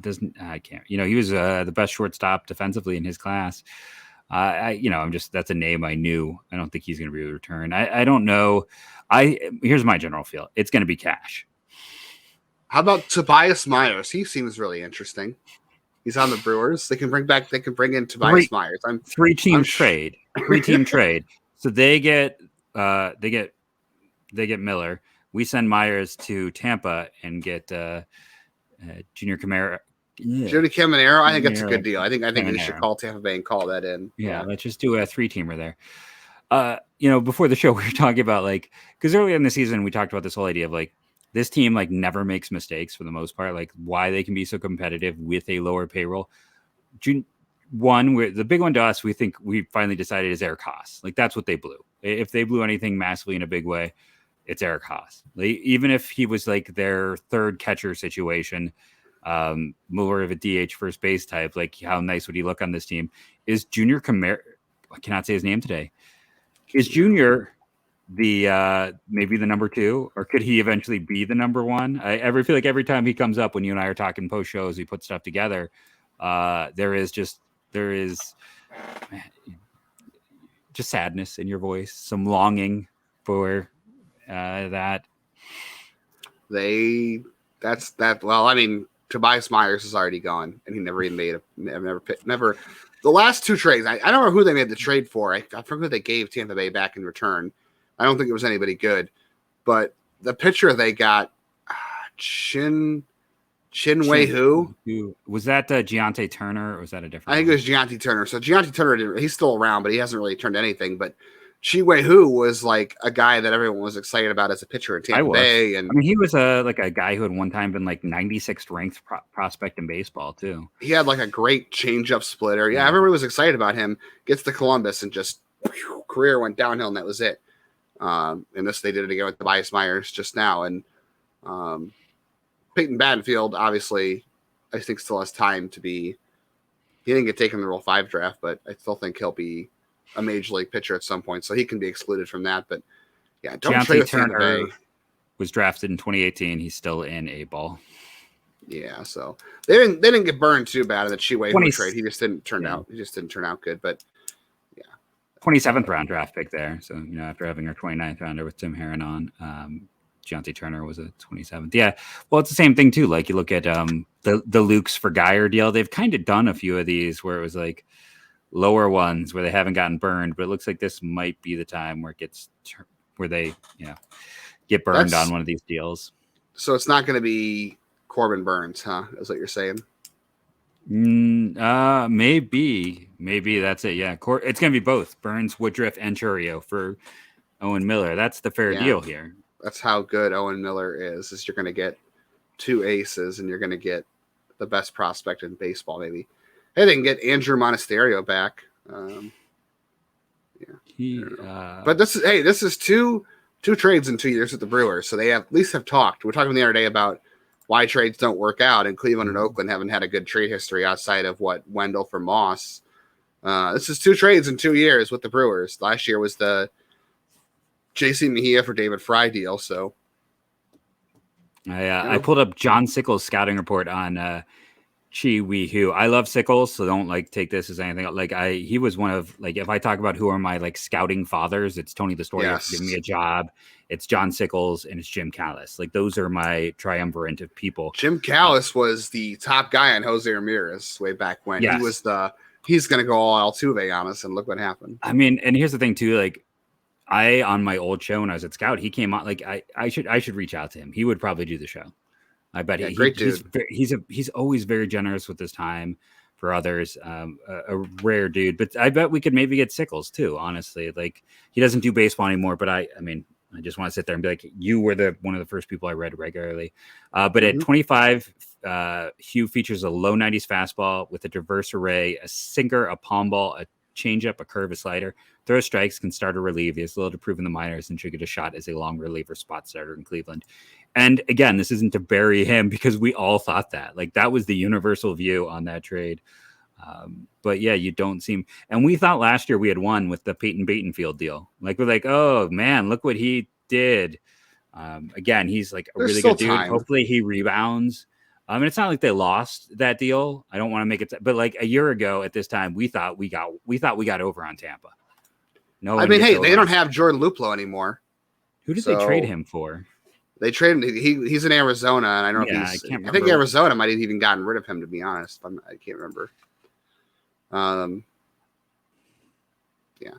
doesn't. I can't. He was the best shortstop defensively in his class. That's a name I knew. I don't think he's going to be able to return. I don't know. Here's my general feel. It's going to be cash. How about Tobias Myers? He seems really interesting. He's on the Brewers. They can bring in Tobias Myers. Three-team trade. So they get Miller. We send Myers to Tampa and get Junior Camarero. Junior Camarero. I think that's a good deal. I think we should call Tampa Bay and call that in. Yeah, let's just do a 3-teamer there. Before the show, we were talking about because earlier in the season we talked about this whole idea of this team never makes mistakes for the most part, why they can be so competitive with a lower payroll. The big one to us, we think we finally decided is Eric Haas. That's what they blew. If they blew anything massively in a big way, it's Eric Haas. Even if he was their third catcher situation, more of a DH first base type, how nice would he look on this team? Is Junior Camarero, I cannot say his name today. Is Junior maybe the number 2, or could he eventually be the number 1? I feel like every time he comes up when you and I are talking post shows, we put stuff together. There is just sadness in your voice, some longing for that. Tobias Myers is already gone, and he never even never. The last 2 trades, I don't know who they made the trade for. I forget who they gave Tampa Bay back in return. I don't think it was anybody good, but the pitcher they got, Chin Wei Hu. Was that Giante Turner, or was that a different? I think it was Giante Turner. So Giante Turner, he's still around, but he hasn't really turned anything. But Chi Wei Hu was a guy that everyone was excited about as a pitcher at Tampa Bay. And he was a guy who had one time been 96th ranked prospect in baseball too. He had a great changeup splitter. Yeah, everybody was excited about him. Gets to Columbus and just career went downhill, and that was it. And this, they did it again with Tobias Myers just now. And Peyton Battenfield, obviously, I think still has time to be. He didn't get taken in the Rule 5 draft, but I still think he'll be a major league pitcher at some point, so he can be excluded from that. But yeah, don't trade with Turner was drafted in 2018. He's still in A-ball. Yeah, so they didn't get burned too bad in the Chihuahua trade. He just didn't turn out. He just didn't turn out good. But yeah, 27th round draft pick there. So after having our 29th rounder with Tim Herrin on, Deontay Turner was a 27th. Yeah, well, it's the same thing too. Like you look at the Lukes for Geyer deal. They've kind of done a few of these where it was like lower ones where they haven't gotten burned, but it looks like this might be the time where it gets where they get burned on one of these deals. So it's not going to be Corbin Burns, huh? Is what you're saying? Maybe that's it. Yeah, it's going to be both Burns, Woodruff, and Churio for Owen Miller. That's the fair deal here. That's how good Owen Miller is you're going to get two aces and you're going to get the best prospect in baseball, maybe. Hey, they can get Andrew Monasterio back. But this is two trades in 2 years with the Brewers, so they at least have talked. We're talking the other day about why trades don't work out, and Cleveland and Oakland haven't had a good trade history outside of Wendell for Moss. This is 2 trades in 2 years with the Brewers. Last year was the J.C. Mejia for David Fry deal. So I pulled up John Sickles' scouting report on Chi Wee Hu. I love Sickles, so don't take this as anything. He was one of if I talk about who are my scouting fathers, it's Tony the Story for giving me a job. It's John Sickles and it's Jim Callis. Those are my triumvirate of people. Jim Callis was the top guy on Jose Ramirez way back when. Yes. He was he's going to go all Altuve on us, and look what happened. I mean, and here's the thing too, on my old show when I was at Scout, he came on. I should reach out to him. He would probably do the show. I bet great dude. He's always very generous with his time for others. A rare dude, but I bet we could maybe get Sickles too. Honestly, he doesn't do baseball anymore, but I just want to sit there and be like, you were one of the first people I read regularly. But at 25, Hugh features a low 90s fastball with a diverse array, a sinker, a palm ball, a changeup, a curve, a slider. Throw strikes, can start or relieve. He has little to prove in the minors and should get a shot as a long reliever spot starter in Cleveland. And again, this isn't to bury him because we all thought that. That was the universal view on that trade. But yeah, you don't seem. And we thought last year we had won with the Peyton Battenfield deal. We're like, oh man, look what he did. Again, he's a really good dude. Time. Hopefully he rebounds. It's not like they lost that deal. I don't want to make it, but a year ago at this time, we thought we got over on Tampa. No, I mean, hey, they don't have Jordan Luplow anymore. Who did they trade him for? They traded him. He's in Arizona, and I don't know if he's. I think Arizona might have even gotten rid of him. To be honest, I can't remember. Yeah,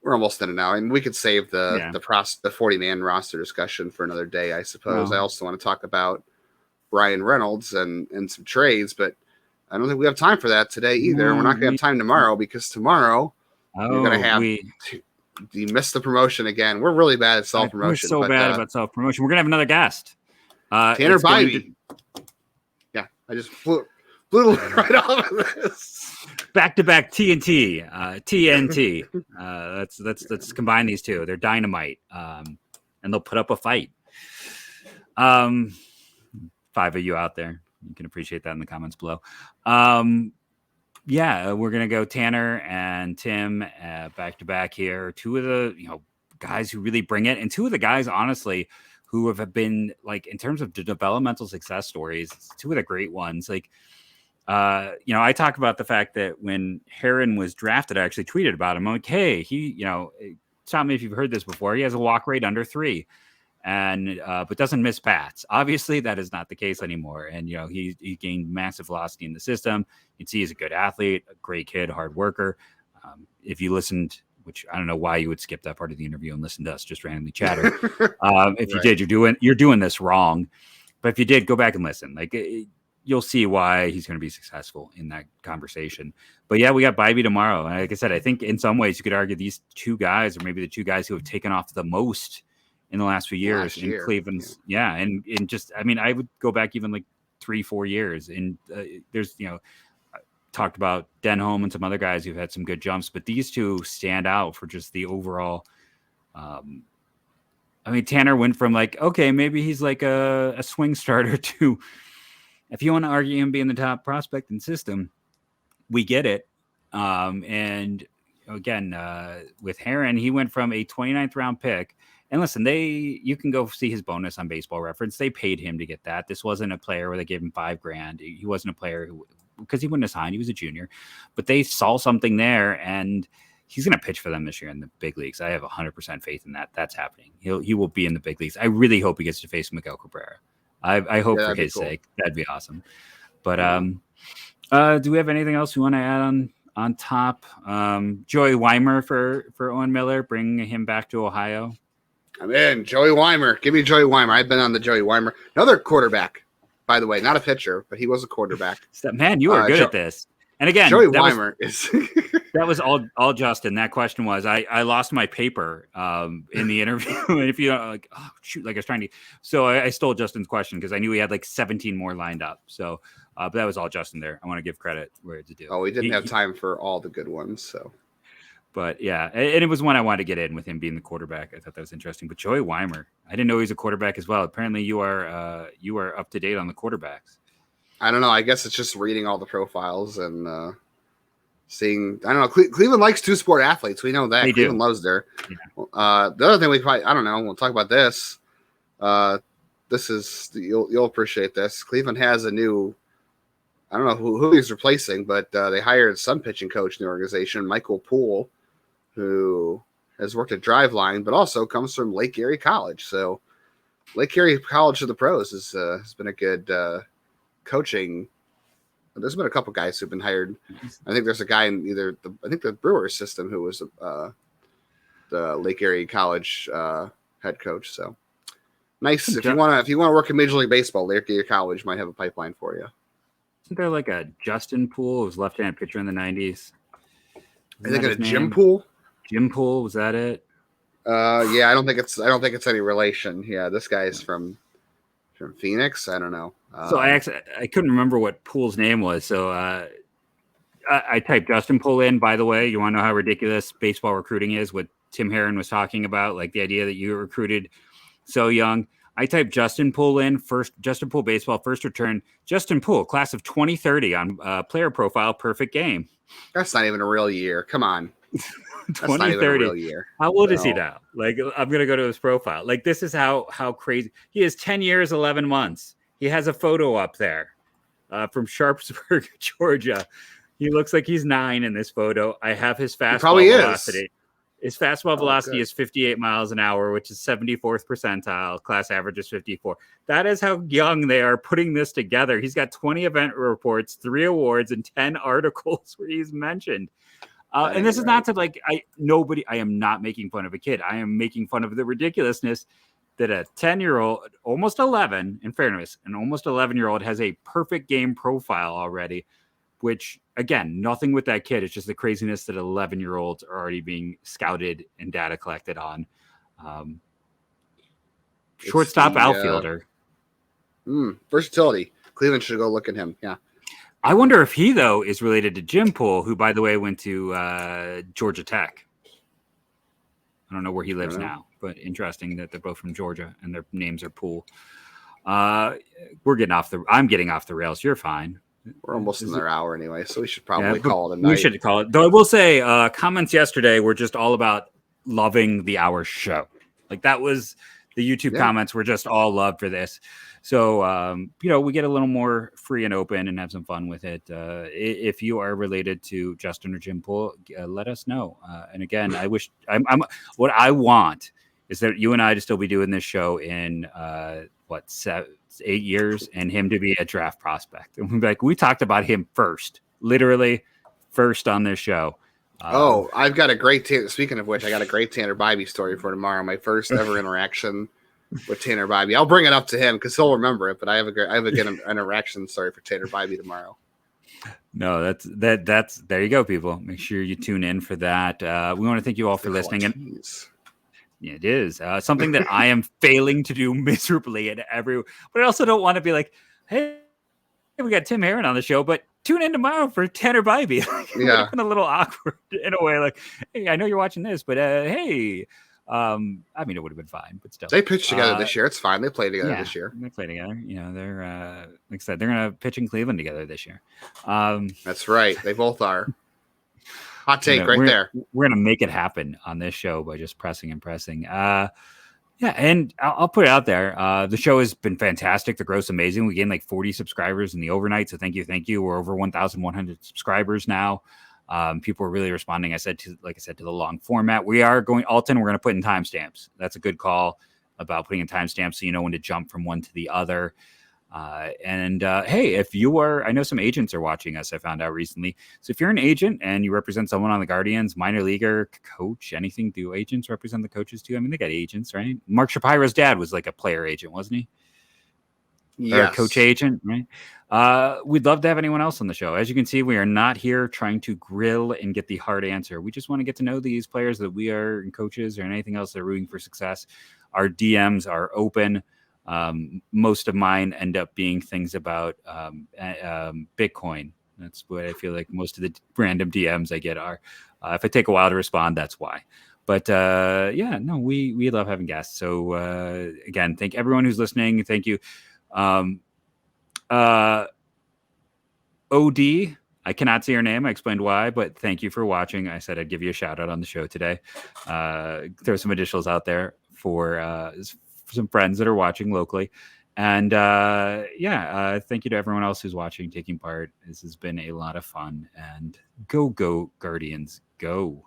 we're almost in it now, and we could save the 40-man roster discussion for another day, I suppose. I also want to talk about Brian Reynolds and some trades, but I don't think we have time for that today either. We're not going to have time tomorrow because tomorrow you're going to have. You missed the promotion again. We're really bad at self-promotion. We're so bad about self-promotion. We're going to have another guest. Tanner Bybee. Yeah, I just blew right off of this. Back-to-back TNT. Let's combine these two. They're dynamite, and they'll put up a fight. 5 of you out there, you can appreciate that in the comments below. We're gonna go Tanner and Tim back to back here. 2 of the guys who really bring it, and 2 of the guys honestly who have been in terms of the developmental success stories. 2 of the great ones. I talk about the fact that when Herrin was drafted, I actually tweeted about him. I'm like, hey, he stop me if you've heard this before. He has a walk rate under 3. And but doesn't miss bats. Obviously, that is not the case anymore. And he gained massive velocity in the system. You can see he's a good athlete, a great kid, hard worker. If you listened, which I don't know why you would skip that part of the interview and listen to us just randomly chatter. If you did, you're doing this wrong. But if you did, go back and listen. You'll see why he's going to be successful in that conversation. But yeah, we got Bybee tomorrow. And like I said, I think in some ways you could argue these 2 guys are maybe the 2 guys who have taken off the most in the last few years in Cleveland's. Yeah. And just, I would go back even 3-4 years. And there's, talked about Denholm and some other guys who've had some good jumps, but these 2 stand out for just the overall I mean, Tanner went from like, okay, maybe he's like a swing starter to, if you want to argue him being the top prospect in system, we get it. And again, with Herrin, he went from a 29th round pick. And listen, you can go see his bonus on Baseball Reference. They paid him to get that. This wasn't a player where they gave him $5,000. He wasn't a player who, because he wouldn't have signed. He was a junior, but they saw something there, and he's going to pitch for them this year in the big leagues. I have 100% faith in that. That's happening. He will be in the big leagues. I really hope he gets to face Miguel Cabrera. I hope for his sake. That'd be awesome. But do we have anything else we want to add on top? Joey Weimer for Owen Miller, bring him back to Ohio. I'm in. Joey Weimer. Give me Joey Weimer. I've been on the Joey Weimer. Another quarterback, by the way, not a pitcher, but he was a quarterback. Man, you are good at this. And again, Joey Weimer is that was all Justin. That question was I lost my paper in the interview. And if you like, oh shoot, like I was trying to, so I stole Justin's question because I knew he had like 17 more lined up. So but that was all Justin there. I want to give credit where it's due. Oh, we didn't have time for all the good ones. So, but yeah, and it was one I wanted to get in with him being the quarterback. I thought that was interesting. But Joey Weimer, I didn't know he was a quarterback as well. Apparently, you are up to date on the quarterbacks. I don't know. I guess it's just reading all the profiles and seeing. I don't know. Cleveland likes two-sport athletes. We know that. They Cleveland loves their. Yeah. The other thing I don't know. We'll talk about this. This is you'll appreciate this. Cleveland has a new. I don't know who he's replacing, but they hired some pitching coach in the organization, Michael Poole, who has worked at Driveline, but also comes from Lake Erie College. So Lake Erie College of the Pros has been a good coaching. There's been a couple guys who've been hired. I think there's a guy in the Brewers system who was the Lake Erie College head coach. So nice. If you want to work in Major League Baseball, Lake Erie College might have a pipeline for you. Isn't there like a Justin Poole who was left-handed pitcher in the 90s? I think a Jim Poole. Jim Poole, was that it? Yeah, I don't think it's any relation. Yeah, this guy is from Phoenix. I don't know. So I couldn't remember what Poole's name was. So I typed Justin Poole in. By the way, you want to know how ridiculous baseball recruiting is? What Tim Herrin was talking about, like the idea that you recruited so young. I typed Justin Poole in first. Justin Poole baseball first return. Justin Poole, class of 2030 on player profile, perfect game. That's not even a real year. Come on. 2030 year. How old is he now? Like, I'm gonna go to his profile. Like, this is how crazy he is. 10 years, 11 months. He has a photo up there from Sharpsburg, Georgia. He looks like he's 9 in this photo. I have his fastball velocity. His fastball velocity is 58 miles an hour, which is 74th percentile. Class average is 54. That is how young they are putting this together. He's got 20 event reports, 3 awards, and 10 articles where he's mentioned. And this is not to I am not making fun of a kid. I am making fun of the ridiculousness that a 10-year-old, almost 11, in fairness, an almost 11-year-old has a perfect game profile already, which, again, nothing with that kid. It's just the craziness that 11-year-olds are already being scouted and data collected on. Shortstop, outfielder. Versatility. Cleveland should go look at him. Yeah. I wonder if he, though, is related to Jim Poole, who, by the way, went to Georgia Tech. I don't know where he lives now, but interesting that they're both from Georgia and their names are Poole. I'm getting off the rails. You're fine. We're almost in their hour anyway, so we should probably call it a night. We should call it. Though I will say, comments yesterday were just all about loving the hour show. Like, that was the YouTube comments were just all love for this. So, we get a little more free and open and have some fun with it. If you are related to Justin or Jim Poole, let us know. And again, what I want is that you and I to still be doing this show in 8 years, and him to be a draft prospect. And we talked about him literally first on this show. I've got a great speaking of which, I got a great Tanner Bybee story for tomorrow. My first ever interaction with Tanner Bybee. I'll bring it up to him because he'll remember it. But I have a good interaction story for Tanner Bybee tomorrow. No, that's there you go, people. Make sure you tune in for that. We want to thank you all for listening. And yeah, it is something that I am failing to do miserably but I also don't want to be like, hey, we got Tim Herrin on the show, but tune in tomorrow for Tanner Bybee. Yeah, a little awkward in a way. Like, hey, I know you're watching this, but hey, I mean, it would have been fine, but still. They pitched together this year. It's fine. They played together this year. They play together. You know, they're like I said, they're gonna pitch in Cleveland together this year. That's right. They both are. Hot take there. We're gonna make it happen on this show by just pressing and pressing. Yeah, and I'll put it out there. The show has been fantastic. The growth's amazing. We gained like 40 subscribers in the overnight, so thank you. We're over 1,100 subscribers now. People are really responding. I said to the long format. We are going Alton. We're going to put in timestamps. That's a good call about putting in timestamps so you know when to jump from one to the other. Hey, if you are, I know some agents are watching us. I found out recently. So if you're an agent and you represent someone on the Guardians, minor leaguer, coach, anything, do agents represent the coaches too? I mean, they got agents, right? Mark Shapiro's dad was like a player agent, wasn't he? Yes. Or a coach agent, right? We'd love to have anyone else on the show. As you can see, we are not here trying to grill and get the hard answer. We just want to get to know these players that we are and coaches or anything else that are rooting for success. Our DMs are open. Most of mine end up being things about Bitcoin. That's what I feel like most of the random DMs I get are. If I take a while to respond, that's why. But we love having guests. So again, thank everyone who's listening. Thank you. OD, I cannot see your name. I explained why, but thank you for watching. I said I'd give you a shout out on the show today. There's some additionals out there for some friends that are watching locally. And thank you to everyone else who's watching, taking part. This has been a lot of fun. And go Guardians, go.